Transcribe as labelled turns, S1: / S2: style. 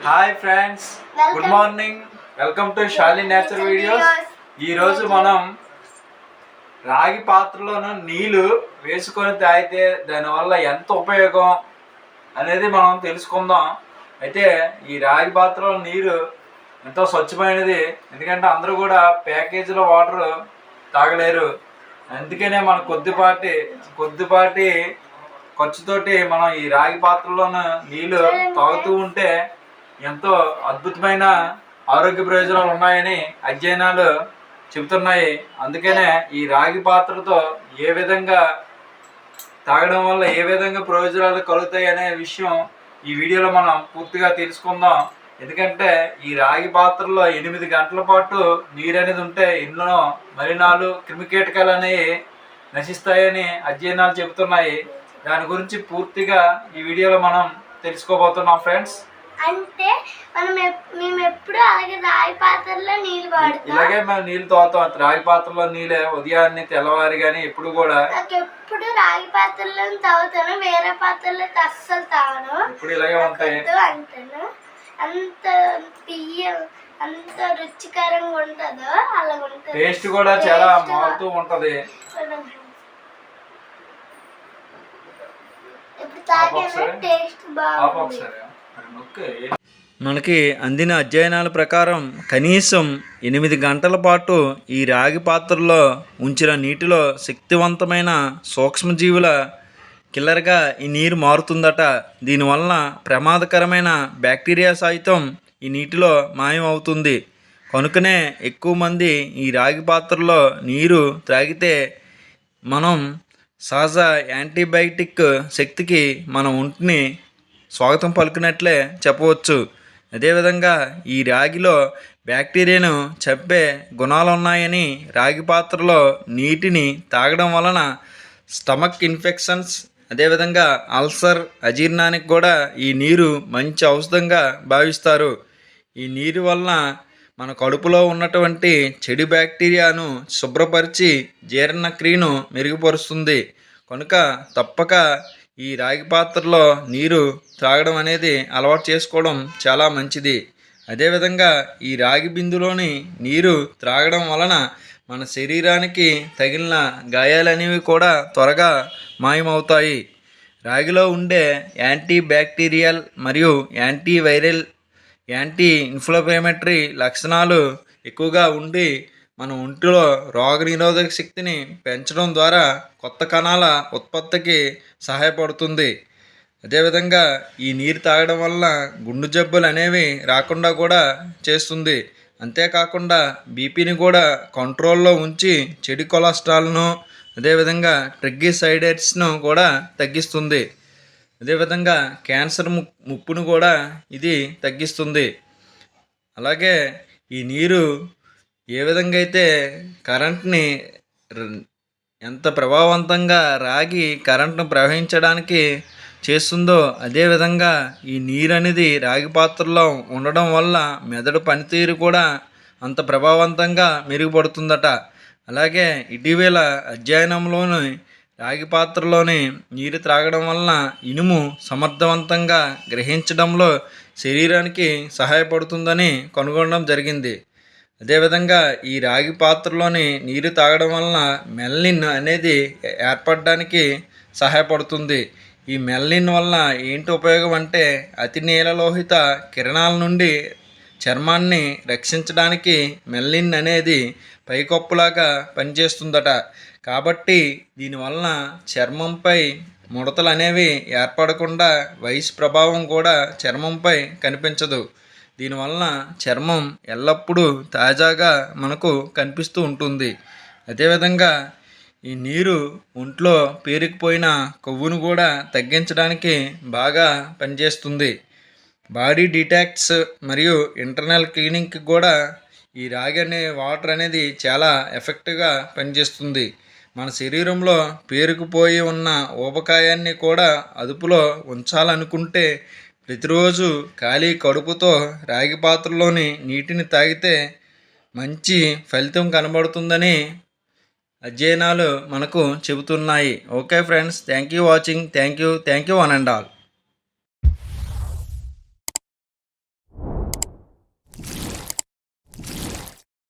S1: Hi friends, good morning. Welcome to Shali nature videos. ఈరోజు మనం రాగి పాత్రలోనూ నీళ్ళు వేసుకొని తాగితే దానివల్ల ఎంత ఉపయోగం అనేది మనం తెలుసుకుందాం. అయితే ఈ రాగి పాత్రలో నీరు ఎంతో స్వచ్ఛమైనది, ఎందుకంటే అందరూ కూడా ప్యాకేజీలో వాటర్ తాగలేరు. అందుకనే మనం కొద్దిపాటి ఖర్చుతోటి మనం ఈ రాగి పాత్రలోనూ నీళ్ళు తాగుతూ ఉంటే ఎంతో అద్భుతమైన ఆరోగ్య ప్రయోజనాలు ఉన్నాయని అధ్యయనాలు చెబుతున్నాయి. అందుకనే ఈ రాగి పాత్రతో ఏ విధంగా తాగడం వల్ల ఏ విధంగా ప్రయోజనాలు కలుగుతాయి అనే విషయం ఈ వీడియోలో మనం పూర్తిగా తెలుసుకుందాం. ఎందుకంటే ఈ రాగి పాత్రలో 8 గంటల పాటు నీరు అనేది ఉంటే ఎన్నో మలినాలు, క్రిమికీటకాలు అనేవి నశిస్తాయని అధ్యయనాలు చెబుతున్నాయి. దాని గురించి పూర్తిగా ఈ వీడియోలో మనం తెలుసుకోబోతున్నాం ఫ్రెండ్స్.
S2: అంటే మేము ఎప్పుడు అలాగే రాగి పాత్రలో నీళ్ళు వాడతాం.
S1: ఇలాగే మేము నీళ్ళు తాగుతాం. రాగి పాత్రలో నీళ్ళే ఉదయాన్నే తెల్లవారి కానీ ఎప్పుడు కూడా
S2: ఎప్పుడు రాగి పాత్రలో తాగుతాను, వేరే పాత్రలో అస్సలు తాగను.
S1: ఇప్పుడు ఇలాగే ఉంటాయి
S2: అంటాను. అంత బియ్యం అంత రుచికరంగా ఉంటుందో అలా ఉంటుంది.
S1: టేస్ట్ కూడా చాలా మారుతూ ఉంటది.
S2: ఇప్పుడు తాగే టేస్ట్ బాగుంది.
S3: మనకి అందిన అధ్యయనాల ప్రకారం కనీసం 8 గంటల పాటు ఈ రాగి పాత్రలో ఉంచిన నీటిలో శక్తివంతమైన సూక్ష్మజీవుల కిల్లర్గా ఈ నీరు మారుతుందట. దీనివలన ప్రమాదకరమైన బ్యాక్టీరియా సైతం ఈ నీటిలో మాయమవుతుంది. కనుకనే ఎక్కువ మంది ఈ రాగి పాత్రలో నీరు త్రాగితే మనం సహజ యాంటీబయాటిక్ శక్తికి మన ఒంటిని స్వాగతం పలుకున్నట్లే చెప్పవచ్చు. అదేవిధంగా ఈ రాగిలో బ్యాక్టీరియాను చంపే గుణాలు ఉన్నాయని రాగి పాత్రలో నీటిని తాగడం వలన స్టమక్ ఇన్ఫెక్షన్స్, అదేవిధంగా అల్సర్, అజీర్ణానికి కూడా ఈ నీరు మంచి ఔషధంగా భావిస్తారు. ఈ నీరు వలన మన కడుపులో ఉన్నటువంటి చెడు బ్యాక్టీరియాను శుభ్రపరిచి జీర్ణక్రియను మెరుగుపరుస్తుంది. కనుక తప్పక ఈ రాగి పాత్రలో నీరు త్రాగడం అనేది అలవాటు చేసుకోవడం చాలా మంచిది. అదేవిధంగా ఈ రాగి బిందులోని నీరు త్రాగడం వలన మన శరీరానికి తగిలిన గాయాలనేవి కూడా త్వరగా మాయమవుతాయి. రాగిలో ఉండే యాంటీ బ్యాక్టీరియల్ మరియు యాంటీవైరల్, యాంటీ ఇన్ఫ్లమేటరీ లక్షణాలు ఎక్కువగా ఉండి మన ఒంటిలో రోగనిరోధక శక్తిని పెంచడం ద్వారా కొత్త కణాల ఉత్పత్తికి సహాయపడుతుంది. అదేవిధంగా ఈ నీరు తాగడం వల్ల గుండె జబ్బులు అనేవి రాకుండా కూడా చేస్తుంది. అంతేకాకుండా బీపీని కూడా కంట్రోల్లో ఉంచి చెడు కొలెస్ట్రాల్ను, అదేవిధంగా ట్రిగ్లిసరైడ్స్ను కూడా తగ్గిస్తుంది. అదేవిధంగా క్యాన్సర్ ముప్పును కూడా ఇది తగ్గిస్తుంది. అలాగే ఈ నీరు ఏ విధంగా అయితే కరెంట్ని ఎంత ప్రభావవంతంగా రాగి కరెంట్ను ప్రవహించడానికి చేస్తుందో, అదేవిధంగా ఈ నీరు అనేది రాగి పాత్రలో ఉండడం వల్ల మెదడు పనితీరు కూడా అంత ప్రభావవంతంగా మెరుగుపడుతుందట. అలాగే ఇటీవల అధ్యయనంలోని రాగి పాత్రలోని నీరు త్రాగడం వలన ఇనుము సమర్థవంతంగా గ్రహించడంలో శరీరానికి సహాయపడుతుందని కనుగొనడం జరిగింది. అదేవిధంగా ఈ రాగి పాత్రలోని నీరు తాగడం వలన మెలనిన్ అనేది ఏర్పడడానికి సహాయపడుతుంది. ఈ మెలనిన్ వలన ఏంటి ఉపయోగం అంటే అతి నీలలోహిత కిరణాల నుండి చర్మాన్ని రక్షించడానికి మెలనిన్ అనేది పైకప్పులాగా పనిచేస్తుందట. కాబట్టి దీనివలన చర్మంపై ముడతలు అనేవి ఏర్పడకుండా వయసు ప్రభావం కూడా చర్మంపై కనిపించదు. దీనివలన చర్మం ఎల్లప్పుడూ తాజాగా మనకు కనిపిస్తూ ఉంటుంది. అదేవిధంగా ఈ నీరు ఒంట్లో పేరుకుపోయిన కొవ్వును కూడా తగ్గించడానికి బాగా పనిచేస్తుంది. బాడీ డిటాక్స్ మరియు ఇంటర్నల్ క్లీనింగ్కి కూడా ఈ రాగి అనే వాటర్ అనేది చాలా ఎఫెక్టివ్గా పనిచేస్తుంది. మన శరీరంలో పేరుకుపోయి ఉన్న ఊబకాయాన్ని కూడా అదుపులో ఉంచాలనుకుంటే ప్రతిరోజు ఖాళీ కడుపుతో రాగి పాత్రలోని నీటిని తాగితే మంచి ఫలితం కనబడుతుందని అధ్యయనాలు మనకు చెబుతున్నాయి. Okay friends, thank you watching. Thank you one and all.